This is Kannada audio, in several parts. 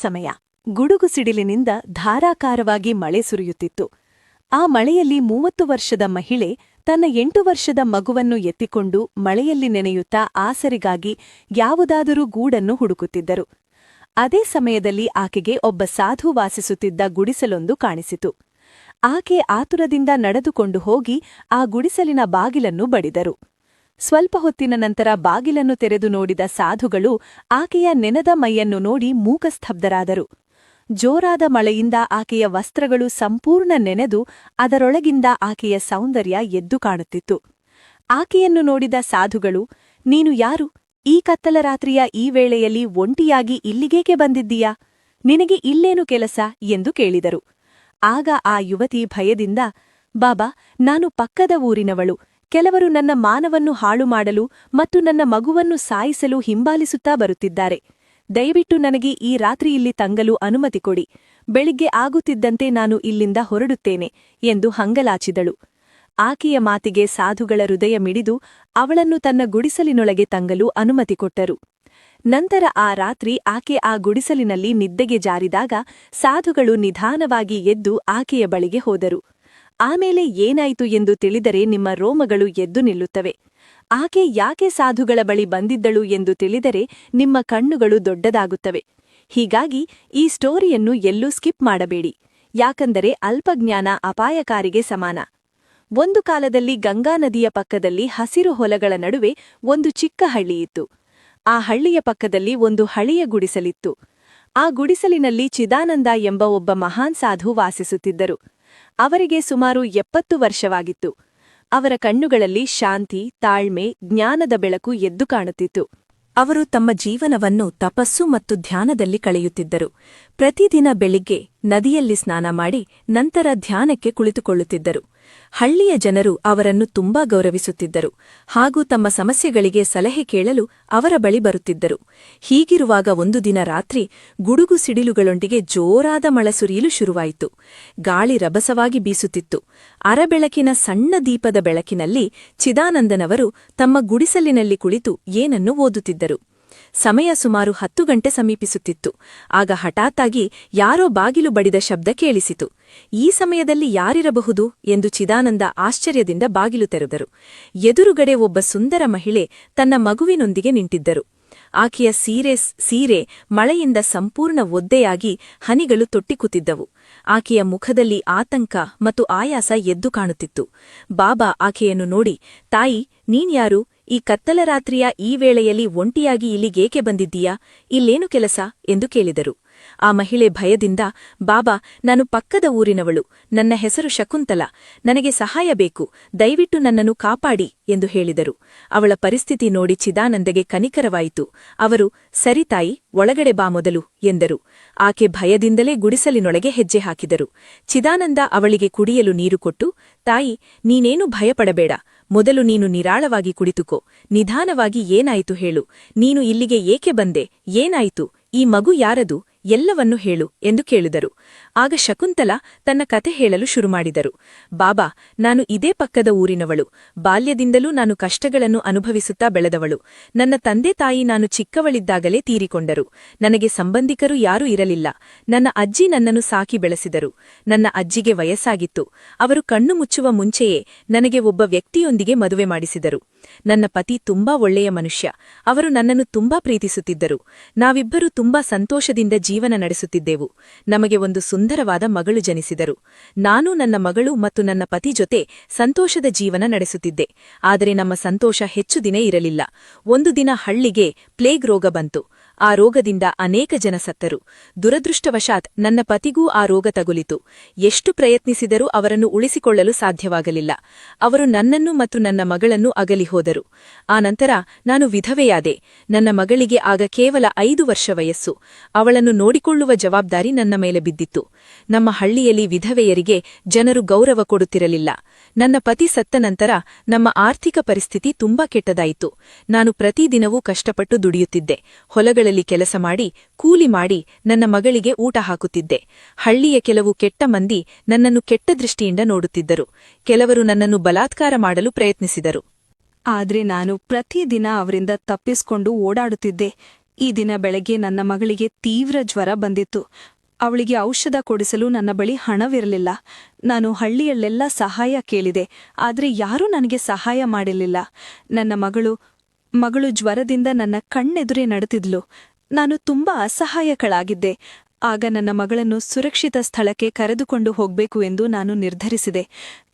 ಸಮಯ ಗುಡುಗು ಸಿಡಿಲಿನಿಂದ ಧಾರಾಕಾರವಾಗಿ ಮಳೆ ಸುರಿಯುತ್ತಿತ್ತು. ಆ ಮಳೆಯಲ್ಲಿ 30 ವರ್ಷದ ಮಹಿಳೆ ತನ್ನ 8 ವರ್ಷದ ಮಗುವನ್ನು ಎತ್ತಿಕೊಂಡು ಮಳೆಯಲ್ಲಿ ನೆನೆಯುತ್ತಾ ಆಸರಿಗಾಗಿ ಯಾವುದಾದರೂ ಗೂಡನ್ನು ಹುಡುಕುತ್ತಿದ್ದರು. ಅದೇ ಸಮಯದಲ್ಲಿ ಆಕೆಗೆ ಒಬ್ಬ ಸಾಧು ವಾಸಿಸುತ್ತಿದ್ದ ಗುಡಿಸಲೊಂದು ಕಾಣಿಸಿತು. ಆಕೆ ಆತುರದಿಂದ ನಡೆದುಕೊಂಡು ಹೋಗಿ ಆ ಗುಡಿಸಲಿನ ಬಾಗಿಲನ್ನು ಬಡಿದರು. ಸ್ವಲ್ಪ ಹೊತ್ತಿನ ನಂತರ ಬಾಗಿಲನ್ನು ತೆರೆದು ನೋಡಿದ ಸಾಧುಗಳು ಆಕೆಯ ನೆನೆದ ಮೈಯನ್ನು ನೋಡಿ ಮೂಕಸ್ತಬ್ಧರಾದರು. ಜೋರಾದ ಮಳೆಯಿಂದ ಆಕೆಯ ವಸ್ತ್ರಗಳು ಸಂಪೂರ್ಣ ನೆನೆದು ಅದರೊಳಗಿಂದ ಆಕೆಯ ಸೌಂದರ್ಯ ಎದ್ದು ಕಾಣುತ್ತಿತ್ತು. ಆಕೆಯನ್ನು ನೋಡಿದ ಸಾಧುಗಳು, ನೀನು ಯಾರು? ಈ ಕತ್ತಲ ರಾತ್ರಿಯ ಈ ವೇಳೆಯಲ್ಲಿ ಒಂಟಿಯಾಗಿ ಇಲ್ಲಿಗೇಕೆ ಬಂದಿದ್ದೀಯಾ? ನಿನಗೆ ಇಲ್ಲೇನು ಕೆಲಸ ಎಂದು ಕೇಳಿದರು. ಆಗ ಆ ಯುವತಿ ಭಯದಿಂದ, ಬಾಬಾ, ನಾನು ಪಕ್ಕದ ಊರಿನವಳು. ಕೆಲವರು ನನ್ನ ಮಾನವನ್ನು ಹಾಳು ಮಾಡಲು ಮತ್ತು ನನ್ನ ಮಗುವನ್ನು ಸಾಯಿಸಲು ಹಿಂಬಾಲಿಸುತ್ತಾ ಬರುತ್ತಿದ್ದಾರೆ. ದಯವಿಟ್ಟು ನನಗೆ ಈ ರಾತ್ರಿ ಇಲ್ಲಿ ತಂಗಲು ಅನುಮತಿ ಕೊಡಿ. ಬೆಳಿಗ್ಗೆ ಆಗುತ್ತಿದ್ದಂತೆ ನಾನು ಇಲ್ಲಿಂದ ಹೊರಡುತ್ತೇನೆ ಎಂದು ಹಂಗಲಾಚಿದಳು. ಆಕೆಯ ಮಾತಿಗೆ ಸಾಧುಗಳ ಹೃದಯ ಮಿಡಿದು ಅವಳನ್ನು ತನ್ನ ಗುಡಿಸಲಿನೊಳಗೆ ತಂಗಲು ಅನುಮತಿ ಕೊಟ್ಟರು. ನಂತರ ಆ ರಾತ್ರಿ ಆಕೆ ಆ ಗುಡಿಸಲಿನಲ್ಲಿ ನಿದ್ದೆಗೆ ಜಾರಿದಾಗ ಸಾಧುಗಳು ನಿಧಾನವಾಗಿ ಎದ್ದು ಆಕೆಯ ಬಳಿಗೆ ಹೋದರು. ಆಮೇಲೆ ಏನಾಯಿತು ಎಂದು ತಿಳಿದರೆ ನಿಮ್ಮ ರೋಮಗಳು ಎದ್ದು ನಿಲ್ಲುತ್ತವೆ. ಆಕೆ ಯಾಕೆ ಸಾಧುಗಳ ಬಳಿ ಬಂದಿದ್ದಳು ಎಂದು ತಿಳಿದರೆ ನಿಮ್ಮ ಕಣ್ಣುಗಳು ದೊಡ್ಡದಾಗುತ್ತವೆ. ಹೀಗಾಗಿ ಈ ಸ್ಟೋರಿಯನ್ನು ಎಲ್ಲೂ ಸ್ಕಿಪ್ ಮಾಡಬೇಡಿ, ಯಾಕಂದರೆ ಅಲ್ಪಜ್ಞಾನ ಅಪಾಯಕಾರಿಗೆ ಸಮಾನ. ಒಂದು ಕಾಲದಲ್ಲಿ ಗಂಗಾ ನದಿಯ ಪಕ್ಕದಲ್ಲಿ ಹಸಿರು ಹೊಲಗಳ ನಡುವೆ ಒಂದು ಚಿಕ್ಕ ಹಳ್ಳಿಯಿತ್ತು. ಆ ಹಳ್ಳಿಯ ಪಕ್ಕದಲ್ಲಿ ಒಂದು ಹಳೆಯ ಗುಡಿಸಲಿತ್ತು. ಆ ಗುಡಿಸಲಿನಲ್ಲಿ ಚಿದಾನಂದ ಎಂಬ ಒಬ್ಬ ಮಹಾನ್ ಸಾಧು ವಾಸಿಸುತ್ತಿದ್ದರು. ಅವರಿಗೆ ಸುಮಾರು 70 ವರ್ಷವಾಗಿತ್ತು. ಅವರ ಕಣ್ಣುಗಳಲ್ಲಿ ಶಾಂತಿ, ತಾಳ್ಮೆ, ಜ್ಞಾನದ ಬೆಳಕು ಎದ್ದು ಕಾಣುತ್ತಿತ್ತು. ಅವರು ತಮ್ಮ ಜೀವನವನ್ನು ತಪಸ್ಸು ಮತ್ತು ಧ್ಯಾನದಲ್ಲಿ ಕಳೆಯುತ್ತಿದ್ದರು. ಪ್ರತಿದಿನ ಬೆಳಿಗ್ಗೆ ನದಿಯಲ್ಲಿ ಸ್ನಾನ ಮಾಡಿ ನಂತರ ಧ್ಯಾನಕ್ಕೆ ಕುಳಿತುಕೊಳ್ಳುತ್ತಿದ್ದರು. ಹಳ್ಳಿಯ ಜನರು ಅವರನ್ನು ತುಂಬಾ ಗೌರವಿಸುತ್ತಿದ್ದರು ಹಾಗೂ ತಮ್ಮ ಸಮಸ್ಯೆಗಳಿಗೆ ಸಲಹೆ ಕೇಳಲು ಅವರ ಬಳಿ ಬರುತ್ತಿದ್ದರು. ಹೀಗಿರುವಾಗ ಒಂದು ದಿನ ರಾತ್ರಿ ಗುಡುಗು ಸಿಡಿಲುಗಳೊಂದಿಗೆ ಜೋರಾದ ಮಳೆ ಸುರಿಯಲು ಶುರುವಾಯಿತು. ಗಾಳಿ ರಭಸವಾಗಿ ಬೀಸುತ್ತಿತ್ತು. ಅರಬೆಳಕಿನ ಸಣ್ಣ ದೀಪದ ಬೆಳಕಿನಲ್ಲಿ ಚಿದಾನಂದನವರು ತಮ್ಮ ಗುಡಿಸಲಿನಲ್ಲಿ ಕುಳಿತು ಏನನ್ನು ಓದುತ್ತಿದ್ದರು. ಸಮಯ ಸುಮಾರು 10 ಗಂಟೆ ಸಮೀಪಿಸುತ್ತಿತ್ತು. ಆಗ ಹಠಾತ್ತಾಗಿ ಯಾರೋ ಬಾಗಿಲು ಬಡಿದ ಶಬ್ದ ಕೇಳಿಸಿತು. ಈ ಸಮಯದಲ್ಲಿ ಯಾರಿರಬಹುದು ಎಂದು ಚಿದಾನಂದ ಆಶ್ಚರ್ಯದಿಂದ ಬಾಗಿಲು ತೆರೆದರು. ಎದುರುಗಡೆ ಒಬ್ಬ ಸುಂದರ ಮಹಿಳೆ ತನ್ನ ಮಗುವಿನೊಂದಿಗೆ ನಿಂತಿದ್ದರು. ಆಕೆಯ ಸೀರೆ ಮಳೆಯಿಂದ ಸಂಪೂರ್ಣ ಒದ್ದೆಯಾಗಿ ಹನಿಗಳು ತೊಟ್ಟಿಕುತ್ತಿದ್ದವು. ಆಕೆಯ ಮುಖದಲ್ಲಿ ಆತಂಕ ಮತ್ತು ಆಯಾಸ ಎದ್ದು ಕಾಣುತ್ತಿತ್ತು. ಬಾಬಾ ಆಕೆಯನ್ನು ನೋಡಿ, ತಾಯಿ, ನೀನ್ಯಾರು? ಈ ಕತ್ತಲ ರಾತ್ರಿಯ ಈ ವೇಳೆಯಲ್ಲಿ ಒಂಟಿಯಾಗಿ ಇಲ್ಲಿಗೇಕೆ ಬಂದಿದ್ದೀಯಾ? ಇಲ್ಲೇನು ಕೆಲಸ ಎಂದು ಕೇಳಿದರು. ಆ ಮಹಿಳೆ ಭಯದಿಂದ, ಬಾಬಾ, ನಾನು ಪಕ್ಕದ ಊರಿನವಳು. ನನ್ನ ಹೆಸರು ಶಕುಂತಲ. ನನಗೆ ಸಹಾಯ ಬೇಕು. ದಯವಿಟ್ಟು ನನ್ನನ್ನು ಕಾಪಾಡಿ ಎಂದು ಹೇಳಿದರು. ಅವಳ ಪರಿಸ್ಥಿತಿ ನೋಡಿ ಚಿದಾನಂದಗೆ ಕನಿಕರವಾಯಿತು. ಅವರು, ಸರಿ ತಾಯಿ, ಒಳಗಡೆ ಬಾ ಮೊದಲು ಎಂದರು. ಆಕೆ ಭಯದಿಂದಲೇ ಗುಡಿಸಲಿನೊಳಗೆ ಹೆಜ್ಜೆ ಹಾಕಿದರು. ಚಿದಾನಂದ ಅವಳಿಗೆ ಕುಡಿಯಲು ನೀರು ಕೊಟ್ಟು, ತಾಯಿ, ನೀನೇನು ಭಯಪಡಬೇಡ. ಮೊದಲು ನೀನು ನಿರಾಳವಾಗಿ ಕುಳಿತುಕೋ. ನಿಧಾನವಾಗಿ ಏನಾಯಿತು ಹೇಳು. ನೀನು ಇಲ್ಲಿಗೆ ಏಕೆ ಬಂದೆ? ಏನಾಯಿತು? ಈ ಮಗು ಯಾರದು? ಎಲ್ಲವನ್ನೂ ಹೇಳು ಎಂದು ಕೇಳಿದರು. ಆಗ ಶಕುಂತಲ ತನ್ನ ಕತೆ ಹೇಳಲು ಶುರುಮಾಡಿದರು. ಬಾಬಾ, ನಾನು ಇದೇ ಪಕ್ಕದ ಊರಿನವಳು. ಬಾಲ್ಯದಿಂದಲೂ ನಾನು ಕಷ್ಟಗಳನ್ನು ಅನುಭವಿಸುತ್ತಾ ಬೆಳೆದವಳು. ನನ್ನ ತಂದೆ ತಾಯಿ ನಾನು ಚಿಕ್ಕವಳಿದ್ದಾಗಲೇ ತೀರಿಕೊಂಡರು. ನನಗೆ ಸಂಬಂಧಿಕರು ಯಾರೂ ಇರಲಿಲ್ಲ. ನನ್ನ ಅಜ್ಜಿ ನನ್ನನ್ನು ಸಾಕಿ ಬೆಳೆಸಿದರು. ನನ್ನ ಅಜ್ಜಿಗೆ ವಯಸ್ಸಾಗಿತ್ತು. ಅವರು ಕಣ್ಣು ಮುಚ್ಚುವ ಮುಂಚೆಯೇ ನನಗೆ ಒಬ್ಬ ವ್ಯಕ್ತಿಯೊಂದಿಗೆ ಮದುವೆ ಮಾಡಿಸಿದರು. ನನ್ನ ಪತಿ ತುಂಬಾ ಒಳ್ಳೆಯ ಮನುಷ್ಯ. ಅವರು ನನ್ನನ್ನು ತುಂಬಾ ಪ್ರೀತಿಸುತ್ತಿದ್ದರು. ನಾವಿಬ್ಬರೂ ತುಂಬಾ ಸಂತೋಷದಿಂದ ಜೀವನ ನಡೆಸುತ್ತಿದ್ದೆವು. ನಮಗೆ ಒಂದು ಸುಂದರವಾದ ಮಗಳು ಜನಿಸಿದರು. ನಾನು ನನ್ನ ಮಗಳು ಮತ್ತು ನನ್ನ ಪತಿ ಜೊತೆ ಸಂತೋಷದ ಜೀವನ ನಡೆಸುತ್ತಿದ್ದೆ. ಆದರೆ ನಮ್ಮ ಸಂತೋಷ ಹೆಚ್ಚು ದಿನ ಇರಲಿಲ್ಲ. ಒಂದು ದಿನ ಹಳ್ಳಿಗೆ ಪ್ಲೇಗ್ ರೋಗ ಬಂತು. ಆ ರೋಗದಿಂದ ಅನೇಕ ಜನ ಸತ್ತರು. ದುರದೃಷ್ಟವಶಾತ್ ನನ್ನ ಪತಿಗೂ ಆ ರೋಗ ತಗುಲಿತು. ಎಷ್ಟು ಪ್ರಯತ್ನಿಸಿದರೂ ಅವರನ್ನು ಉಳಿಸಿಕೊಳ್ಳಲು ಸಾಧ್ಯವಾಗಲಿಲ್ಲ. ಅವರು ನನ್ನನ್ನು ಮತ್ತು ನನ್ನ ಮಗಳನ್ನು ಅಗಲಿ ಹೋದರು. ಆನಂತರ ನಾನು ವಿಧವೆಯಾದೆ. ನನ್ನ ಮಗಳಿಗೆ ಆಗ ಕೇವಲ 5 ವರ್ಷ ವಯಸ್ಸು. ಅವಳನ್ನು ನೋಡಿಕೊಳ್ಳುವ ಜವಾಬ್ದಾರಿ ನನ್ನ ಮೇಲೆ ಬಿದ್ದಿತ್ತು. ನಮ್ಮ ಹಳ್ಳಿಯಲ್ಲಿ ವಿಧವೆಯರಿಗೆ ಜನರು ಗೌರವ ಕೊಡುತ್ತಿರಲಿಲ್ಲ. ನನ್ನ ಪತಿ ಸತ್ತ ನಂತರ ನಮ್ಮ ಆರ್ಥಿಕ ಪರಿಸ್ಥಿತಿ ತುಂಬಾ ಕೆಟ್ಟದಾಯಿತು. ನಾನು ಪ್ರತಿದಿನವೂ ಕಷ್ಟಪಟ್ಟು ದುಡಿಯುತ್ತಿದ್ದೆ. ಹೊಲಗಳಲ್ಲಿ ಕೆಲಸ ಮಾಡಿ, ಕೂಲಿ ಮಾಡಿ ನನ್ನ ಮಗಳಿಗೆ ಊಟ ಹಾಕುತ್ತಿದ್ದೆ. ಹಳ್ಳಿಯ ಕೆಲವು ಕೆಟ್ಟ ಮಂದಿ ನನ್ನನ್ನು ಕೆಟ್ಟ ದೃಷ್ಟಿಯಿಂದ ನೋಡುತ್ತಿದ್ದರು. ಕೆಲವರು ನನ್ನನ್ನು ಬಲಾತ್ಕಾರ ಮಾಡಲು ಪ್ರಯತ್ನಿಸಿದರು. ಆದ್ರೆ ನಾನು ಪ್ರತಿದಿನ ಅವರಿಂದ ತಪ್ಪಿಸಿಕೊಂಡು ಓಡಾಡುತ್ತಿದ್ದೆ. ಈ ದಿನ ಬೆಳಗ್ಗೆ ನನ್ನ ಮಗಳಿಗೆ ತೀವ್ರ ಜ್ವರ ಬಂದಿತ್ತು. ಅವಳಿಗೆ ಔಷಧ ಕೊಡಿಸಲು ನನ್ನ ಬಳಿ ಹಣವಿರಲಿಲ್ಲ. ನಾನು ಹಳ್ಳಿಯಲ್ಲೆಲ್ಲ ಸಹಾಯ ಕೇಳಿದೆ, ಆದರೆ ಯಾರೂ ನನಗೆ ಸಹಾಯ ಮಾಡಲಿಲ್ಲ. ನನ್ನ ಮಗಳು ಜ್ವರದಿಂದ ನನ್ನ ಕಣ್ಣೆದುರೇ ನಡುತ್ತಿದ್ಲು. ನಾನು ತುಂಬಾ ಅಸಹಾಯಕಳಾಗಿದ್ದೆ. ಆಗ ನನ್ನ ಮಗಳನ್ನು ಸುರಕ್ಷಿತ ಸ್ಥಳಕ್ಕೆ ಕರೆದುಕೊಂಡು ಹೋಗಬೇಕು ಎಂದು ನಾನು ನಿರ್ಧರಿಸಿದೆ.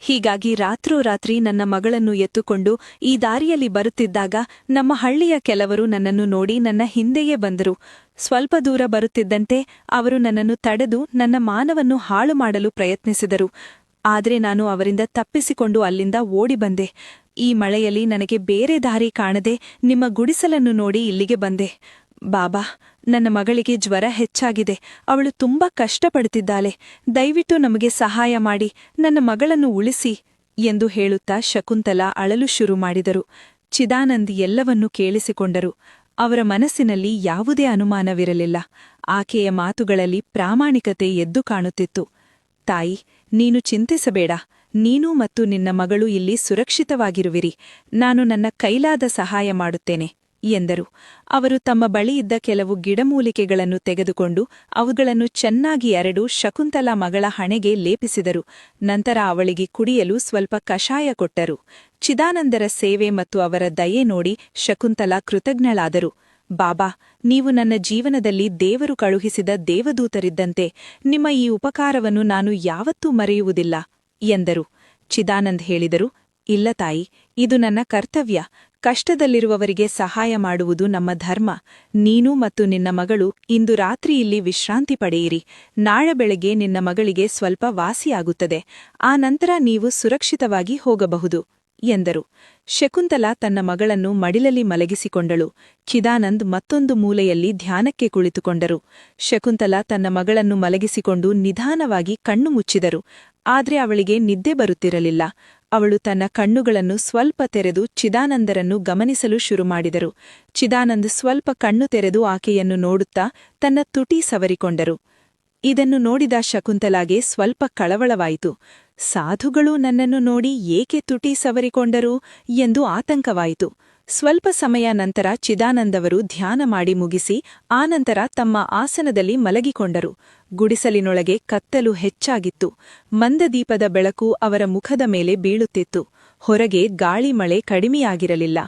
ಹೀಗಾಗಿ ರಾತ್ರೋರಾತ್ರಿ ನನ್ನ ಮಗಳನ್ನು ಎತ್ತುಕೊಂಡು ಈ ದಾರಿಯಲ್ಲಿ ಬರುತ್ತಿದ್ದಾಗ ನಮ್ಮ ಹಳ್ಳಿಯ ಕೆಲವರು ನನ್ನನ್ನು ನೋಡಿ ನನ್ನ ಹಿಂದೆಯೇ ಬಂದರು. ಸ್ವಲ್ಪ ದೂರ ಬರುತ್ತಿದ್ದಂತೆ ಅವರು ನನ್ನನ್ನು ತಡೆದು ನನ್ನ ಮಾನವನ್ನು ಹಾಳು ಮಾಡಲು ಪ್ರಯತ್ನಿಸಿದರು. ಆದರೆ ನಾನು ಅವರಿಂದ ತಪ್ಪಿಸಿಕೊಂಡು ಅಲ್ಲಿಂದ ಓಡಿ ಬಂದೆ. ಈ ಮಳೆಯಲ್ಲಿ ನನಗೆ ಬೇರೆ ದಾರಿ ಕಾಣದೆ ನಿಮ್ಮ ಗುಡಿಸಲನ್ನು ನೋಡಿ ಇಲ್ಲಿಗೆ ಬಂದೆ. ಬಾಬಾ, ನನ್ನ ಮಗಳಿಗೆ ಜ್ವರ ಹೆಚ್ಚಾಗಿದೆ. ಅವಳು ತುಂಬಾ ಕಷ್ಟಪಡುತ್ತಿದ್ದಾಳೆ. ದಯವಿಟ್ಟು ನಮಗೆ ಸಹಾಯ ಮಾಡಿ ನನ್ನ ಮಗಳನ್ನು ಉಳಿಸಿ ಎಂದು ಹೇಳುತ್ತಾ ಶಕುಂತಲಾ ಅಳಲು ಶುರು ಮಾಡಿದರು. ಚಿದಾನಂದ್ ಎಲ್ಲವನ್ನೂ ಕೇಳಿಸಿಕೊಂಡರು. ಅವರ ಮನಸ್ಸಿನಲ್ಲಿ ಯಾವುದೇ ಅನುಮಾನವಿರಲಿಲ್ಲ. ಆಕೆಯ ಮಾತುಗಳಲ್ಲಿ ಪ್ರಾಮಾಣಿಕತೆ ಎದ್ದು ಕಾಣುತ್ತಿತ್ತು. ತಾಯಿ, ನೀನು ಚಿಂತಿಸಬೇಡ. ನೀನು ಮತ್ತು ನಿನ್ನ ಮಗಳು ಇಲ್ಲಿ ಸುರಕ್ಷಿತವಾಗಿರುವಿರಿ. ನಾನು ನನ್ನ ಕೈಲಾದ ಸಹಾಯ ಮಾಡುತ್ತೇನೆ ಎಂದರು. ಅವರು ತಮ್ಮ ಬಳಿಯಿದ್ದ ಕೆಲವು ಗಿಡಮೂಲಿಕೆಗಳನ್ನು ತೆಗೆದುಕೊಂಡು ಅವುಗಳನ್ನು ಚೆನ್ನಾಗಿ ಅರೆದು ಶಕುಂತಲಾ ಮಗಳ ಹಣೆಗೆ ಲೇಪಿಸಿದರು. ನಂತರ ಅವಳಿಗೆ ಕುಡಿಯಲು ಸ್ವಲ್ಪ ಕಷಾಯ ಕೊಟ್ಟರು. ಚಿದಾನಂದರ ಸೇವೆ ಮತ್ತು ಅವರ ದಯೆ ನೋಡಿ ಶಕುಂತಲಾ ಕೃತಜ್ಞಳಾದರು. ಬಾಬಾ, ನೀವು ನನ್ನ ಜೀವನದಲ್ಲಿ ದೇವರು ಕಳುಹಿಸಿದ ದೇವದೂತರಿದ್ದಂತೆ. ನಿಮ್ಮ ಈ ಉಪಕಾರವನ್ನು ನಾನು ಯಾವತ್ತೂ ಮರೆಯುವುದಿಲ್ಲ ಎಂದರು. ಚಿದಾನಂದ್ ಹೇಳಿದರು, ಇಲ್ಲ ತಾಯಿ, ಇದು ನನ್ನ ಕರ್ತವ್ಯ. ಕಷ್ಟದಲ್ಲಿರುವವರಿಗೆ ಸಹಾಯ ಮಾಡುವುದು ನಮ್ಮ ಧರ್ಮ. ನೀನು ಮತ್ತು ನಿನ್ನ ಮಗಳು ಇಂದು ರಾತ್ರಿ ಇಲ್ಲಿ ವಿಶ್ರಾಂತಿ ಪಡೆಯಿರಿ. ನಾಳೆ ಬೆಳಗ್ಗೆ ನಿನ್ನ ಮಗಳಿಗೆ ಸ್ವಲ್ಪ ವಾಸಿಯಾಗುತ್ತದೆ. ಆ ನಂತರ ನೀವು ಸುರಕ್ಷಿತವಾಗಿ ಹೋಗಬಹುದು ಎಂದರು. ಶಕುಂತಲಾ ತನ್ನ ಮಗಳನ್ನು ಮಡಿಲಲ್ಲಿ ಮಲಗಿಸಿಕೊಂಡಳು. ಚಿದಾನಂದ್ ಮತ್ತೊಂದು ಮೂಲೆಯಲ್ಲಿ ಧ್ಯಾನಕ್ಕೆ ಕುಳಿತುಕೊಂಡರು. ಶಕುಂತಲಾ ತನ್ನ ಮಗಳನ್ನು ಮಲಗಿಸಿಕೊಂಡು ನಿಧಾನವಾಗಿ ಕಣ್ಣು ಮುಚ್ಚಿದರು. ಆದ್ರೆ ಅವಳಿಗೆ ನಿದ್ದೆ ಬರುತ್ತಿರಲಿಲ್ಲ. ಅವಳು ತನ್ನ ಕಣ್ಣುಗಳನ್ನು ಸ್ವಲ್ಪ ತೆರೆದು ಚಿದಾನಂದರನ್ನು ಗಮನಿಸಲು ಶುರುಮಾಡಿದರು. ಚಿದಾನಂದ್ ಸ್ವಲ್ಪ ಕಣ್ಣು ತೆರೆದು ಆಕೆಯನ್ನು ನೋಡುತ್ತಾ ತನ್ನ ತುಟಿ ಸವರಿಕೊಂಡರು. ಇದನ್ನು ನೋಡಿದ ಶಕುಂತಲಾಗೆ ಸ್ವಲ್ಪ ಕಳವಳವಾಯಿತು. ಸಾಧುಗಳು ನನ್ನನ್ನು ನೋಡಿ ಏಕೆ ತುಟಿ ಸವರಿಕೊಂಡರು ಎಂದು ಆತಂಕವಾಯಿತು. ಸ್ವಲ್ಪ ಸಮಯ ನಂತರ ಚಿದಾನಂದವರು ಧ್ಯಾನ ಮಾಡಿ ಮುಗಿಸಿ ಆನಂತರ ತಮ್ಮ ಆಸನದಲ್ಲಿ ಮಲಗಿಕೊಂಡರು. ಗುಡಿಸಲಿನೊಳಗೆ ಕತ್ತಲು ಹೆಚ್ಚಾಗಿತ್ತು. ಮಂದದೀಪದ ಬೆಳಕು ಅವರ ಮುಖದ ಮೇಲೆ ಬೀಳುತ್ತಿತ್ತು. ಹೊರಗೆ ಗಾಳಿ ಮಳೆ ಕಡಿಮೆಯಾಗಿರಲಿಲ್ಲ.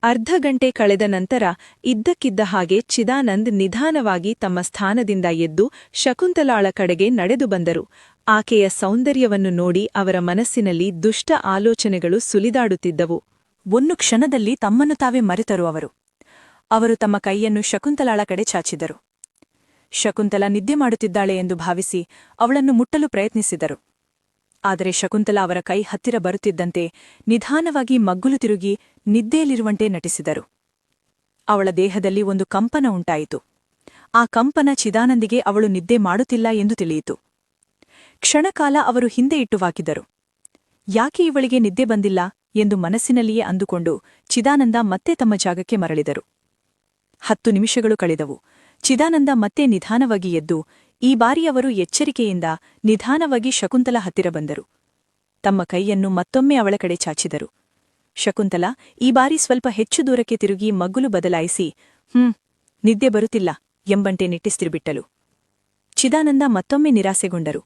ಅರ್ಧ ಗಂಟೆ ಕಳೆದ ನಂತರ ಇದ್ದಕ್ಕಿದ್ದ ಹಾಗೆ ಚಿದಾನಂದ್ ನಿಧಾನವಾಗಿ ತಮ್ಮ ಸ್ಥಾನದಿಂದ ಎದ್ದು ಶಕುಂತಲಾಳ ಕಡೆಗೆ ನಡೆದು ಬಂದರು. ಆಕೆಯ ಸೌಂದರ್ಯವನ್ನು ನೋಡಿ ಅವರ ಮನಸ್ಸಿನಲ್ಲಿ ದುಷ್ಟ ಆಲೋಚನೆಗಳು ಸುಲಿದಾಡುತ್ತಿದ್ದವು. ಒಂದು ಕ್ಷಣದಲ್ಲಿ ತಮ್ಮನ್ನು ತಾವೇ ಮರೆತರು ಅವರು ತಮ್ಮ ಕೈಯನ್ನು ಶಕುಂತಲಾಳ ಕಡೆ ಚಾಚಿದರು. ಶಕುಂತಲಾ ನಿದ್ದೆ ಮಾಡುತ್ತಿದ್ದಾಳೆ ಎಂದು ಭಾವಿಸಿ ಅವಳನ್ನು ಮುಟ್ಟಲು ಪ್ರಯತ್ನಿಸಿದರು. ಆದರೆ ಶಕುಂತಲಾ ಅವರ ಕೈ ಹತ್ತಿರ ಬರುತ್ತಿದ್ದಂತೆ ನಿಧಾನವಾಗಿ ಮಗ್ಗುಲು ತಿರುಗಿ ನಿದ್ದೆಯಲ್ಲಿರುವಂತೆ ನಟಿಸಿದರು. ಅವಳ ದೇಹದಲ್ಲಿ ಒಂದು ಕಂಪನ ಉಂಟಾಯಿತು. ಆ ಕಂಪನ ಚಿದಾನಂದಿಗೆ ಅವಳು ನಿದ್ದೆ ಮಾಡುತ್ತಿಲ್ಲ ಎಂದು ತಿಳಿಯಿತು. ಕ್ಷಣಕಾಲ ಅವರು ಹಿಂದೆ ಇಟ್ಟುವಾಕಿದರು. ಯಾಕೆ ಇವಳಿಗೆ ನಿದ್ದೆ ಬಂದಿಲ್ಲ ಎಂದು ಮನಸ್ಸಿನಲ್ಲಿಯೇ ಅಂದುಕೊಂಡು ಚಿದಾನಂದ ಮತ್ತೆ ತಮ್ಮ ಜಾಗಕ್ಕೆ ಮರಳಿದರು. 10 ನಿಮಿಷಗಳು ಕಳೆದವು. ಚಿದಾನಂದ ಮತ್ತೆ ನಿಧಾನವಾಗಿ ಎದ್ದು ಈ ಬಾರಿ ಅವರು ಎಚ್ಚರಿಕೆಯಿಂದ ನಿಧಾನವಾಗಿ ಶಕುಂತಲಾ ಹತ್ತಿರ ಬಂದರು. ತಮ್ಮ ಕೈಯನ್ನು ಮತ್ತೊಮ್ಮೆ ಅವಳ ಕಡೆ ಚಾಚಿದರು. ಶಕುಂತಲಾ ಈ ಬಾರಿ ಸ್ವಲ್ಪ ಹೆಚ್ಚು ದೂರಕ್ಕೆ ತಿರುಗಿ ಮಗ್ಗುಲು ಬದಲಾಯಿಸಿ ನಿದ್ದೆ ಬರುತ್ತಿಲ್ಲ ಎಂಬಂತೆ ನಿಟ್ಟಿಸ್ತಿರುಬಿಟ್ಟಳು. ಚಿದಾನಂದ ಮತ್ತೊಮ್ಮೆ ನಿರಾಸೆಗೊಂಡರು.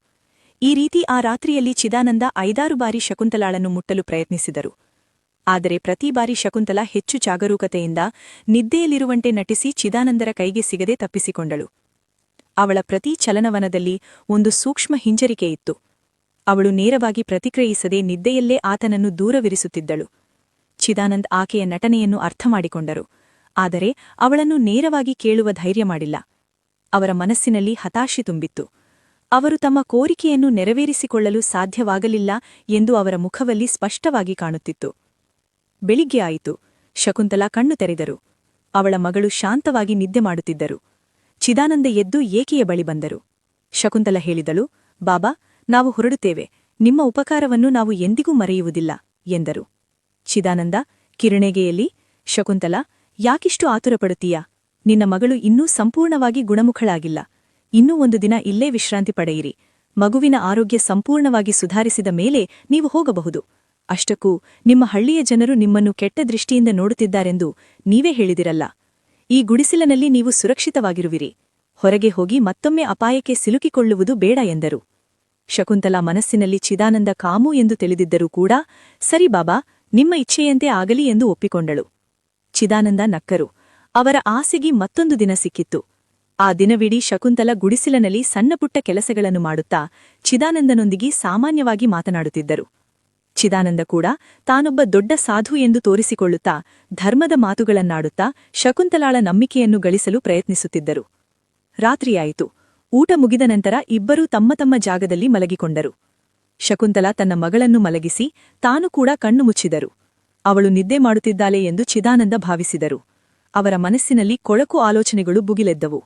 ಈ ರೀತಿ ಆ ರಾತ್ರಿಯಲ್ಲಿ ಚಿದಾನಂದ 5-6 ಬಾರಿ ಶಕುಂತಲಾಳನ್ನು ಮುಟ್ಟಲು ಪ್ರಯತ್ನಿಸಿದರು. ಆದರೆ ಪ್ರತಿ ಬಾರಿ ಶಕುಂತಲಾ ಹೆಚ್ಚು ಜಾಗರೂಕತೆಯಿಂದ ನಿದ್ದೆಯಲ್ಲಿರುವಂತೆ ನಟಿಸಿ ಚಿದಾನಂದರ ಕೈಗೆ ಸಿಗದೆ ತಪ್ಪಿಸಿಕೊಂಡಳು. ಅವಳ ಪ್ರತಿ ಚಲನವನದಲ್ಲಿ ಒಂದು ಸೂಕ್ಷ್ಮ ಹಿಂಜರಿಕೆ ಇತ್ತು. ಅವಳು ನೇರವಾಗಿ ಪ್ರತಿಕ್ರಿಯಿಸದೆ ನಿದ್ದೆಯಲ್ಲೇ ಆತನನ್ನು ದೂರವಿರಿಸುತ್ತಿದ್ದಳು. ಚಿದಾನಂದ್ ಆಕೆಯ ನಟನೆಯನ್ನು ಅರ್ಥಮಾಡಿಕೊಂಡರು. ಆದರೆ ಅವಳನ್ನು ನೇರವಾಗಿ ಕೇಳುವ ಧೈರ್ಯ ಮಾಡಿಲ್ಲ. ಅವರ ಮನಸ್ಸಿನಲ್ಲಿ ಹತಾಶೆ ತುಂಬಿತ್ತು. ಅವರು ತಮ್ಮ ಕೋರಿಕೆಯನ್ನು ನೆರವೇರಿಸಿಕೊಳ್ಳಲು ಸಾಧ್ಯವಾಗಲಿಲ್ಲ ಎಂದು ಅವರ ಮುಖದಲ್ಲಿ ಸ್ಪಷ್ಟವಾಗಿ ಕಾಣುತ್ತಿತ್ತು. ಬೆಳಿಗ್ಗೆ ಆಯಿತು. ಶಕುಂತಲಾ ಕಣ್ಣು ತೆರೆದರು. ಅವಳ ಮಗಳು ಶಾಂತವಾಗಿ ನಿದ್ದೆ ಮಾಡುತ್ತಿದ್ದರು. ಚಿದಾನಂದ ಎದ್ದು ಏಕೆಯ ಬಳಿ ಬಂದರು. ಶಕುಂತಲಾ ಹೇಳಿದಳು, ಬಾಬಾ, ನಾವು ಹೊರಡುತ್ತೇವೆ. ನಿಮ್ಮ ಉಪಕಾರವನ್ನು ನಾವು ಎಂದಿಗೂ ಮರೆಯುವುದಿಲ್ಲ ಎಂದರು. ಚಿದಾನಂದ, ಕಿರಣೆಗೆಯಲ್ಲಿ? ಶಕುಂತಲಾ, ಯಾಕಿಷ್ಟು ಆತುರಪಡುತ್ತೀಯಾ? ನಿನ್ನ ಮಗಳು ಇನ್ನೂ ಸಂಪೂರ್ಣವಾಗಿ ಗುಣಮುಖಳಾಗಿಲ್ಲ. ಇನ್ನೂ ಒಂದು ದಿನ ಇಲ್ಲೇ ವಿಶ್ರಾಂತಿ ಪಡೆಯಿರಿ. ಮಗುವಿನ ಆರೋಗ್ಯ ಸಂಪೂರ್ಣವಾಗಿ ಸುಧಾರಿಸಿದ ಮೇಲೆ ನೀವು ಹೋಗಬಹುದು. ಅಷ್ಟಕ್ಕೂ ನಿಮ್ಮ ಹಳ್ಳಿಯ ಜನರು ನಿಮ್ಮನ್ನು ಕೆಟ್ಟ ದೃಷ್ಟಿಯಿಂದ ನೋಡುತ್ತಿದ್ದಾರೆಂದು ನೀವೇ ಹೇಳಿದಿರಲ್ಲ. ಈ ಗುಡಿಸಲಿನಲ್ಲಿ ನೀವು ಸುರಕ್ಷಿತವಾಗಿರುವಿರಿ. ಹೊರಗೆ ಹೋಗಿ ಮತ್ತೊಮ್ಮೆ ಅಪಾಯಕ್ಕೆ ಸಿಲುಕಿಕೊಳ್ಳುವುದು ಬೇಡ ಎಂದರು. ಶಕುಂತಲಾ ಮನಸ್ಸಿನಲ್ಲಿ ಚಿದಾನಂದ ಕಾಮು ಎಂದು ತಿಳಿದಿದ್ದರೂ ಕೂಡ ಸರಿ ಬಾಬಾ, ನಿಮ್ಮ ಇಚ್ಛೆಯಂತೆ ಆಗಲಿ ಎಂದು ಒಪ್ಪಿಕೊಂಡಳು. ಚಿದಾನಂದ ನಕ್ಕರು. ಅವರ ಆಸೆಗೆ ಮತ್ತೊಂದು ದಿನ ಸಿಕ್ಕಿತ್ತು. ಆ ದಿನವಿಡೀ ಶಕುಂತಲ ಗುಡಿಸಲಿನಲ್ಲಿ ಸಣ್ಣಪುಟ್ಟ ಕೆಲಸಗಳನ್ನು ಮಾಡುತ್ತಾ ಚಿದಾನಂದನೊಂದಿಗೆ ಸಾಮಾನ್ಯವಾಗಿ ಮಾತನಾಡುತ್ತಿದ್ದರು. ಚಿದಾನಂದ ಕೂಡ ತಾನೊಬ್ಬ ದೊಡ್ಡ ಸಾಧು ಎಂದು ತೋರಿಸಿಕೊಳ್ಳುತ್ತಾ ಧರ್ಮದ ಮಾತುಗಳನ್ನಾಡುತ್ತಾ ಶಕುಂತಲಾಳ ನಂಬಿಕೆಯನ್ನು ಗಳಿಸಲು ಪ್ರಯತ್ನಿಸುತ್ತಿದ್ದರು. ರಾತ್ರಿಯಾಯಿತು. ಊಟ ಮುಗಿದ ನಂತರ ಇಬ್ಬರೂ ತಮ್ಮ ತಮ್ಮ ಜಾಗದಲ್ಲಿ ಮಲಗಿಕೊಂಡರು. ಶಕುಂತಲಾ ತನ್ನ ಮಗಳನ್ನು ಮಲಗಿಸಿ ತಾನು ಕೂಡ ಕಣ್ಣು ಮುಚ್ಚಿದರು. ಅವಳು ನಿದ್ದೆ ಮಾಡುತ್ತಿದ್ದಾಳೆ ಎಂದು ಚಿದಾನಂದ ಭಾವಿಸಿದರು. ಅವರ ಮನಸ್ಸಿನಲ್ಲಿ ಕೊಳಕು ಆಲೋಚನೆಗಳು ಭುಗಿಲೆದ್ದವು.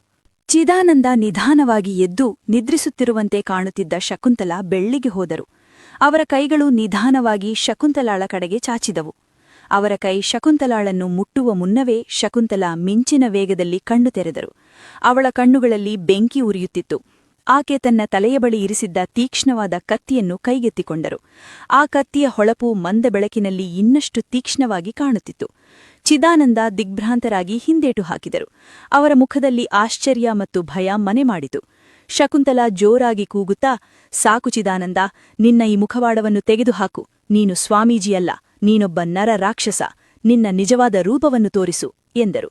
ಚಿದಾನಂದ ನಿಧಾನವಾಗಿ ಎದ್ದು ನಿದ್ರಿಸುತ್ತಿರುವಂತೆ ಕಾಣುತ್ತಿದ್ದ ಶಕುಂತಲಾ ಬೆಳ್ಳಿಗೆ ಹೋದರು. ಅವರ ಕೈಗಳು ನಿಧಾನವಾಗಿ ಶಕುಂತಲಾಳ ಕಡೆಗೆ ಚಾಚಿದವು. ಅವರ ಕೈ ಶಕುಂತಲಾಳನ್ನು ಮುಟ್ಟುವ ಮುನ್ನವೇ ಶಕುಂತಲಾ ಮಿಂಚಿನ ವೇಗದಲ್ಲಿ ಕಣ್ಣು ತೆರೆದರು. ಅವಳ ಕಣ್ಣುಗಳಲ್ಲಿ ಬೆಂಕಿ ಉರಿಯುತ್ತಿತ್ತು. ಆಕೆ ತನ್ನ ತಲೆಯ ಬಳಿ ಇರಿಸಿದ್ದ ತೀಕ್ಷ್ಣವಾದ ಕತ್ತಿಯನ್ನು ಕೈಗೆತ್ತಿಕೊಂಡರು. ಆ ಕತ್ತಿಯ ಹೊಳಪು ಮಂದ ಬೆಳಕಿನಲ್ಲಿ ಇನ್ನಷ್ಟು ತೀಕ್ಷ್ಣವಾಗಿ ಕಾಣುತ್ತಿತ್ತು. ಚಿದಾನಂದ ದಿಗ್ಭ್ರಾಂತರಾಗಿ ಹಿಂದೇಟು ಹಾಕಿದರು. ಅವರ ಮುಖದಲ್ಲಿ ಆಶ್ಚರ್ಯ ಮತ್ತು ಭಯ ಮನೆ ಮಾಡಿತು. ಶಕುಂತಲಾ ಜೋರಾಗಿ ಕೂಗುತ್ತಾ, ಸಾಕು ಚಿದಾನಂದ, ನಿನ್ನ ಈ ಮುಖವಾಡವನ್ನು ತೆಗೆದುಹಾಕು. ನೀನು ಸ್ವಾಮೀಜಿಯಲ್ಲ, ನೀನೊಬ್ಬ ನರ ರಾಕ್ಷಸ. ನಿನ್ನ ನಿಜವಾದ ರೂಪವನ್ನು ತೋರಿಸು ಎಂದರು.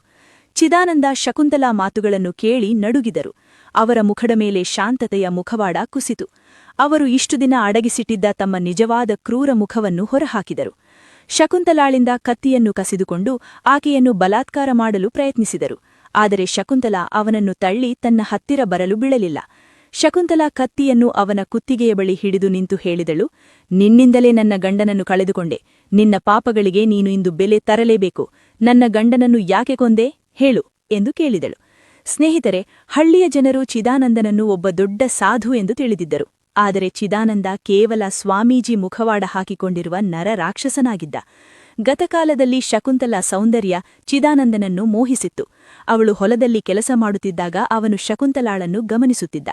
ಚಿದಾನಂದ ಶಕುಂತಲಾ ಮಾತುಗಳನ್ನು ಕೇಳಿ ನಡುಗಿದರು. ಅವರ ಮುಖದ ಮೇಲೆ ಶಾಂತತೆಯ ಮುಖವಾಡ ಕುಸಿತು. ಅವರು ಇಷ್ಟು ದಿನ ಅಡಗಿಸಿಟ್ಟಿದ್ದ ತಮ್ಮ ನಿಜವಾದ ಕ್ರೂರ ಮುಖವನ್ನು ಹೊರಹಾಕಿದರು. ಶಕುಂತಲಾಳಿಂದ ಕತ್ತಿಯನ್ನು ಕಸಿದುಕೊಂಡು ಆಕೆಯನ್ನು ಬಲಾತ್ಕಾರ ಮಾಡಲು ಪ್ರಯತ್ನಿಸಿದರು. ಆದರೆ ಶಕುಂತಲಾ ಅವನನ್ನು ತಳ್ಳಿ ತನ್ನ ಹತ್ತಿರ ಬರಲು ಬಿಡಲಿಲ್ಲ. ಶಕುಂತಲಾ ಕತ್ತಿಯನ್ನು ಅವನ ಕುತ್ತಿಗೆಯ ಬಳಿ ಹಿಡಿದು ನಿಂತು ಹೇಳಿದಳು, ನಿನ್ನಿಂದಲೇ ನನ್ನ ಗಂಡನನ್ನು ಕಳೆದುಕೊಂಡೆ. ನಿನ್ನ ಪಾಪಗಳಿಗೆ ನೀನು ಇಂದು ಬೆಲೆ ತರಲೇಬೇಕು. ನನ್ನ ಗಂಡನನ್ನು ಯಾಕೆ ಕೊಂದೆ ಹೇಳು ಎಂದು ಕೇಳಿದಳು. ಸ್ನೇಹಿತರೆ, ಹಳ್ಳಿಯ ಜನರು ಚಿದಾನಂದನನ್ನು ಒಬ್ಬ ದೊಡ್ಡ ಸಾಧು ಎಂದು ತಿಳಿದಿದ್ದರು. ಆದರೆ ಚಿದಾನಂದ ಕೇವಲ ಸ್ವಾಮೀಜಿ ಮುಖವಾಡ ಹಾಕಿಕೊಂಡಿರುವ ನರ ರಾಕ್ಷಸನಾಗಿದ್ದ. ಗತಕಾಲದಲ್ಲಿ ಶಕುಂತಲಾ ಸೌಂದರ್ಯ ಚಿದಾನಂದನನ್ನು ಮೋಹಿಸಿತ್ತು. ಅವಳು ಹೊಲದಲ್ಲಿ ಕೆಲಸ ಮಾಡುತ್ತಿದ್ದಾಗ ಅವನು ಶಕುಂತಲಾಳನ್ನು ಗಮನಿಸುತ್ತಿದ್ದ.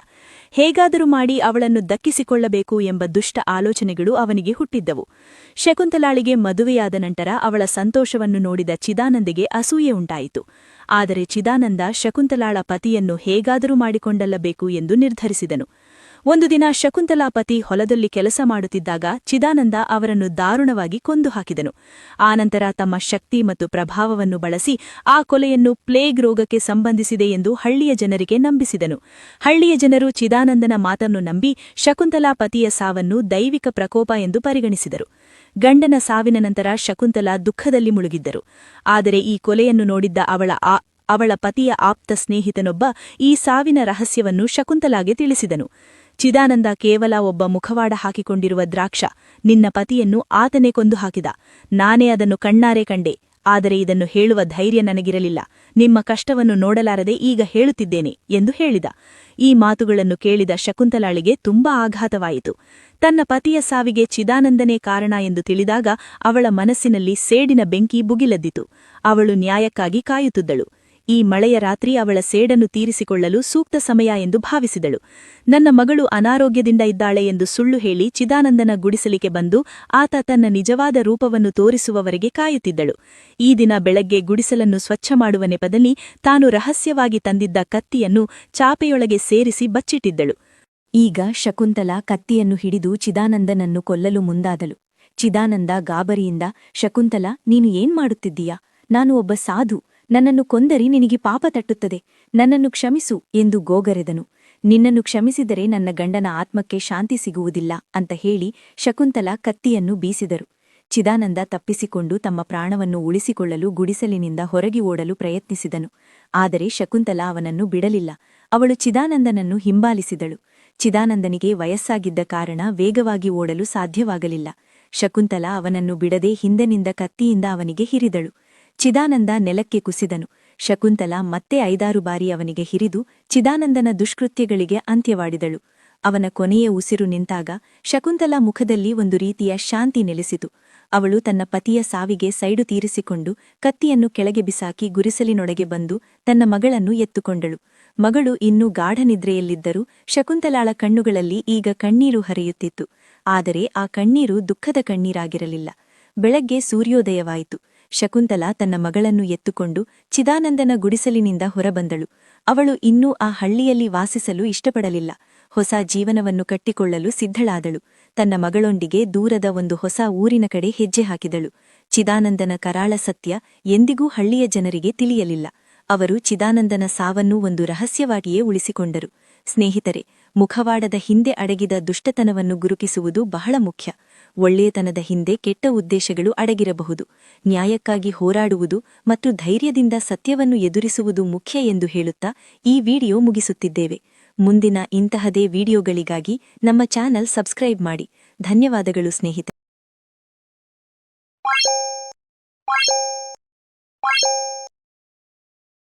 ಹೇಗಾದರೂ ಮಾಡಿ ಅವಳನ್ನು ದಕ್ಕಿಸಿಕೊಳ್ಳಬೇಕು ಎಂಬ ದುಷ್ಟ ಆಲೋಚನೆಗಳು ಅವನಿಗೆ ಹುಟ್ಟಿದ್ದವು. ಶಕುಂತಲಾಳಿಗೆ ಮದುವೆಯಾದ ನಂತರ ಅವಳ ಸಂತೋಷವನ್ನು ನೋಡಿದ ಚಿದಾನಂದಿಗೆ ಅಸೂಯೆ ಉಂಟಾಯಿತು. ಆದರೆ ಚಿದಾನಂದ ಶಕುಂತಲಾಳ ಪತಿಯನ್ನು ಹೇಗಾದರೂ ಮಾಡಿಕೊಂಡಲ್ಲಬೇಕು ಎಂದು ನಿರ್ಧರಿಸಿದನು. ಒಂದು ದಿನ ಶಕುಂತಲಾ ಪತಿ ಹೊಲದಲ್ಲಿ ಕೆಲಸ ಮಾಡುತ್ತಿದ್ದಾಗ ಚಿದಾನಂದ ಅವರನ್ನು ದಾರುಣವಾಗಿ ಕೊಂದು ಹಾಕಿದನು. ಆನಂತರ ತಮ್ಮ ಶಕ್ತಿ ಮತ್ತು ಪ್ರಭಾವವನ್ನು ಬಳಸಿ ಆ ಕೊಲೆಯನ್ನು ಪ್ಲೇಗ್ ರೋಗಕ್ಕೆ ಸಂಬಂಧಿಸಿದೆ ಎಂದು ಹಳ್ಳಿಯ ಜನರಿಗೆ ನಂಬಿಸಿದನು. ಹಳ್ಳಿಯ ಜನರು ಚಿದಾನಂದನ ಮಾತನ್ನು ನಂಬಿ ಶಕುಂತಲಾ ಪತಿಯ ಸಾವನ್ನು ದೈವಿಕ ಪ್ರಕೋಪ ಎಂದು ಪರಿಗಣಿಸಿದರು. ಗಂಡನ ಸಾವಿನ ನಂತರ ಶಕುಂತಲಾ ದುಃಖದಲ್ಲಿ ಮುಳುಗಿದ್ದರು. ಆದರೆ ಈ ಕೊಲೆಯನ್ನು ನೋಡಿದ್ದ ಅವಳ ಪತಿಯ ಆಪ್ತ ಸ್ನೇಹಿತನೊಬ್ಬ ಈ ಸಾವಿನ ರಹಸ್ಯವನ್ನು ಶಕುಂತಲಾಗೆ ತಿಳಿಸಿದನು. ಚಿದಾನಂದ ಕೇವಲ ಒಬ್ಬ ಮುಖವಾಡ ಹಾಕಿಕೊಂಡಿರುವ ದ್ರಾಕ್ಷ. ನಿನ್ನ ಪತಿಯನ್ನು ಆತನೇ ಕೊಂದು ಹಾಕಿದ. ನಾನೇ ಅದನ್ನು ಕಣ್ಣಾರೆ ಕಂಡೆ. ಆದರೆ ಇದನ್ನು ಹೇಳುವ ಧೈರ್ಯ ನನಗಿರಲಿಲ್ಲ. ನಿಮ್ಮ ಕಷ್ಟವನ್ನು ನೋಡಲಾರದೆ ಈಗ ಹೇಳುತ್ತಿದ್ದೇನೆ ಎಂದು ಹೇಳಿದ. ಈ ಮಾತುಗಳನ್ನು ಕೇಳಿದ ಶಕುಂತಲಾಳಿಗೆ ತುಂಬಾ ಆಘಾತವಾಯಿತು. ತನ್ನ ಪತಿಯ ಸಾವಿಗೆ ಚಿದಾನಂದನೇ ಕಾರಣ ಎಂದು ತಿಳಿದಾಗ ಅವಳ ಮನಸ್ಸಿನಲ್ಲಿ ಸೇಡಿನ ಬೆಂಕಿ ಭುಗಿಲೆದ್ದಿತು. ಅವಳು ನ್ಯಾಯಕ್ಕಾಗಿ ಕಾಯುತ್ತಿದ್ದಳು. ಈ ಮಳೆಯ ರಾತ್ರಿ ಅವಳ ಸೇಡನ್ನು ತೀರಿಸಿಕೊಳ್ಳಲು ಸೂಕ್ತ ಸಮಯ ಎಂದು ಭಾವಿಸಿದಳು. ನನ್ನ ಮಗಳು ಅನಾರೋಗ್ಯದಿಂದ ಇದ್ದಾಳೆ ಎಂದು ಸುಳ್ಳು ಹೇಳಿ ಚಿದಾನಂದನ ಗುಡಿಸಲಿಗೆ ಬಂದು ಆತ ತನ್ನ ನಿಜವಾದ ರೂಪವನ್ನು ತೋರಿಸುವವರೆಗೆ ಕಾಯುತ್ತಿದ್ದಳು. ಈ ದಿನ ಬೆಳಗ್ಗೆ ಗುಡಿಸಲನ್ನು ಸ್ವಚ್ಛ ಮಾಡುವ ನೆಪದಲ್ಲಿ ತಾನು ರಹಸ್ಯವಾಗಿ ತಂದಿದ್ದ ಕತ್ತಿಯನ್ನು ಚಾಪೆಯೊಳಗೆ ಸೇರಿಸಿ ಬಚ್ಚಿಟ್ಟಿದ್ದಳು. ಈಗ ಶಕುಂತಲಾ ಕತ್ತಿಯನ್ನು ಹಿಡಿದು ಚಿದಾನಂದನನ್ನು ಕೊಲ್ಲಲು ಮುಂದಾದಳು. ಚಿದಾನಂದ ಗಾಬರಿಯಿಂದ, ಶಕುಂತಲಾ, ನೀನು ಏನ್ ಮಾಡುತ್ತಿದ್ದೀಯಾ? ನಾನು ಒಬ್ಬ ಸಾಧು. ನನ್ನನ್ನು ಕೊಂದರಿ ನಿನಗೆ ಪಾಪ ತಟ್ಟುತ್ತದೆ. ನನ್ನನ್ನು ಕ್ಷಮಿಸು ಎಂದು ಗೋಗರೆದನು. ನಿನ್ನನ್ನು ಕ್ಷಮಿಸಿದರೆ ನನ್ನ ಗಂಡನ ಆತ್ಮಕ್ಕೆ ಶಾಂತಿ ಸಿಗುವುದಿಲ್ಲ ಅಂತ ಹೇಳಿ ಶಕುಂತಲಾ ಕತ್ತಿಯನ್ನು ಬೀಸಿದರು. ಚಿದಾನಂದ ತಪ್ಪಿಸಿಕೊಂಡು ತಮ್ಮ ಪ್ರಾಣವನ್ನು ಉಳಿಸಿಕೊಳ್ಳಲು ಗುಡಿಸಲಿನಿಂದ ಹೊರಗೆ ಓಡಲು ಪ್ರಯತ್ನಿಸಿದನು. ಆದರೆ ಶಕುಂತಲಾ ಅವನನ್ನು ಬಿಡಲಿಲ್ಲ. ಅವಳು ಚಿದಾನಂದನನ್ನು ಹಿಂಬಾಲಿಸಿದಳು. ಚಿದಾನಂದನಿಗೆ ವಯಸ್ಸಾಗಿದ್ದ ಕಾರಣ ವೇಗವಾಗಿ ಓಡಲು ಸಾಧ್ಯವಾಗಲಿಲ್ಲ. ಶಕುಂತಲಾ ಅವನನ್ನು ಬಿಡದೆ ಹಿಂದನಿಂದ ಕತ್ತಿಯಿಂದ ಅವನಿಗೆ ಹಿರಿದಳು. ಚಿದಾನಂದ ನೆಲಕ್ಕೆ ಕುಸಿದನು. ಶಕುಂತಲಾ ಮತ್ತೆ 5-6 ಬಾರಿ ಅವನಿಗೆ ಹಿರಿದು ಚಿದಾನಂದನ ದುಷ್ಕೃತ್ಯಗಳಿಗೆ ಅಂತ್ಯವಾಡಿದಳು. ಅವನ ಕೊನೆಯ ಉಸಿರು ನಿಂತಾಗ ಶಕುಂತಲಾ ಮುಖದಲ್ಲಿ ಒಂದು ರೀತಿಯ ಶಾಂತಿ ನೆಲೆಸಿತು. ಅವಳು ತನ್ನ ಪತಿಯ ಸಾವಿಗೆ ಸೈಡು ತೀರಿಸಿಕೊಂಡು ಕತ್ತಿಯನ್ನು ಕೆಳಗೆ ಬಿಸಾಕಿ ಗುಡಿಸಲಿನೊಳಗೆ ಬಂದು ತನ್ನ ಮಗಳನ್ನು ಎತ್ತುಕೊಂಡಳು. ಮಗಳು ಇನ್ನೂ ಗಾಢನಿದ್ರೆಯಲ್ಲಿದ್ದರೂ ಶಕುಂತಲಾಳ ಕಣ್ಣುಗಳಲ್ಲಿ ಈಗ ಕಣ್ಣೀರು ಹರಿಯುತ್ತಿತ್ತು. ಆದರೆ ಆ ಕಣ್ಣೀರು ದುಃಖದ ಕಣ್ಣೀರಾಗಿರಲಿಲ್ಲ. ಬೆಳಗ್ಗೆ ಸೂರ್ಯೋದಯವಾಯಿತು. ಶಕುಂತಲಾ ತನ್ನ ಮಗಳನ್ನು ಎತ್ತುಕೊಂಡು ಚಿದಾನಂದನ ಗುಡಿಸಲಿನಿಂದ ಹೊರಬಂದಳು. ಅವಳು ಇನ್ನೂ ಆ ಹಳ್ಳಿಯಲ್ಲಿ ವಾಸಿಸಲು ಇಷ್ಟಪಡಲಿಲ್ಲ. ಹೊಸ ಜೀವನವನ್ನು ಕಟ್ಟಿಕೊಳ್ಳಲು ಸಿದ್ಧಳಾದಳು. ತನ್ನ ಮಗಳೊಂದಿಗೆ ದೂರದ ಒಂದು ಹೊಸ ಊರಿನ ಕಡೆ ಹೆಜ್ಜೆ ಹಾಕಿದಳು. ಚಿದಾನಂದನ ಕರಾಳ ಸತ್ಯ ಎಂದಿಗೂ ಹಳ್ಳಿಯ ಜನರಿಗೆ ತಿಳಿಯಲಿಲ್ಲ. ಅವರು ಚಿದಾನಂದನ ಸಾವನ್ನು ಒಂದು ರಹಸ್ಯವಾಗಿಯೇ ಉಳಿಸಿಕೊಂಡರು. ಸ್ನೇಹಿತರೆ, ಮುಖವಾಡದ ಹಿಂದೆ ಅಡಗಿದ ದುಷ್ಟತನವನ್ನು ಗುರುತಿಸುವುದು ಬಹಳ ಮುಖ್ಯ. ಒಳ್ಳೆಯತನದ ಹಿಂದೆ ಕೆಟ್ಟ ಉದ್ದೇಶಗಳು ಅಡಗಿರಬಹುದು. ನ್ಯಾಯಕ್ಕಾಗಿ ಹೋರಾಡುವುದು ಮತ್ತು ಧೈರ್ಯದಿಂದ ಸತ್ಯವನ್ನು ಎದುರಿಸುವುದು ಮುಖ್ಯ ಎಂದು ಹೇಳುತ್ತಾ ಈ ವಿಡಿಯೋ ಮುಗಿಸುತ್ತಿದ್ದೇವೆ. ಮುಂದಿನ ಇಂತಹದೇ ವಿಡಿಯೋಗಳಿಗಾಗಿ ನಮ್ಮ ಚಾನೆಲ್ ಸಬ್ಸ್ಕ್ರೈಬ್ ಮಾಡಿ. ಧನ್ಯವಾದಗಳು ಸ್ನೇಹಿತರೆ.